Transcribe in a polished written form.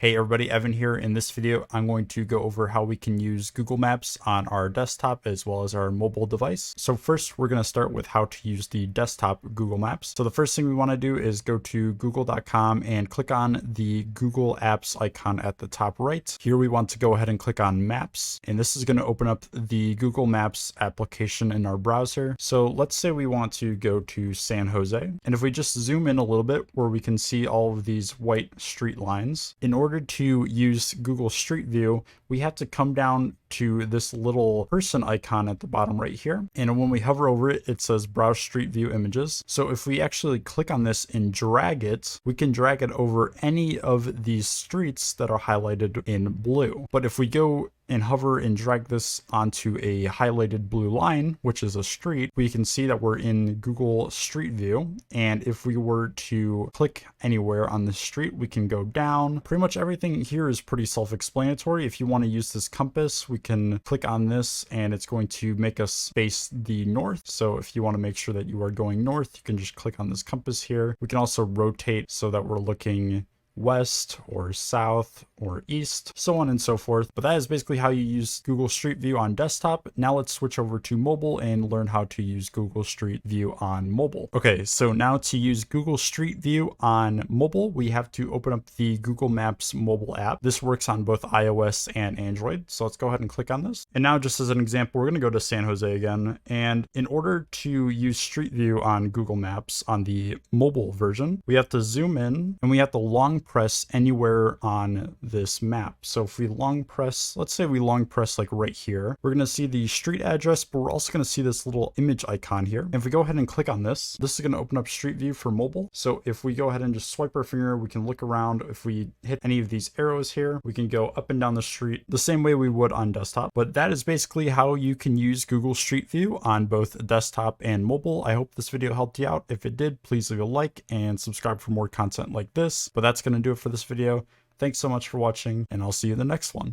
Hey everybody, Evan here. In this video, I'm going to go over how we can use Google Maps on our desktop as well as our mobile device. So first, we're going to start with how to use the desktop Google Maps. So the first thing we want to do is go to google.com and click on the Google Apps icon at the top right. Here we want to go ahead and click on Maps, and this is going to open up the Google Maps application in our browser. So let's say we want to go to San Jose, and if we just zoom in a little bit where we can see all of these white street lines, in order to use Google Street View, we have to come down to this little person icon at the bottom right here. And when we hover over it, it says Browse Street View Images. So if we actually click on this and drag it, we can drag it over any of these streets that are highlighted in blue. But if we go and hover and drag this onto a highlighted blue line, which is a street, we can see that we're in Google Street View. And if we were to click anywhere on the street, we can go down. Pretty much everything here is pretty self-explanatory. If you want to use this compass, we can click on this and it's going to make us face the north. So if you want to make sure that you are going north, you can just click on this compass here. We can also rotate so that we're looking west or south or east, so on and so forth. But that is basically how you use Google Street View on desktop. Now let's switch over to mobile and learn how to use Google Street View on mobile. Okay, so now to use Google Street View on mobile, we have to open up the Google Maps mobile app. This works on both iOS and Android. So let's go ahead and click on this. And now just as an example, we're going to go to San Jose again. And in order to use Street View on Google Maps on the mobile version, we have to zoom in and we have to long press anywhere on this map. So if we long press, let's say we long press like right here, we're going to see the street address, but we're also going to see this little image icon here. And if we go ahead and click on this, this is going to open up Street View for mobile. So if we go ahead and just swipe our finger, we can look around. If we hit any of these arrows here, we can go up and down the street the same way we would on desktop. But that is basically how you can use Google Street View on both desktop and mobile. I hope this video helped you out. If it did, please leave a like and subscribe for more content like this. But that's going to do it for this video. Thanks so much for watching, and I'll see you in the next one.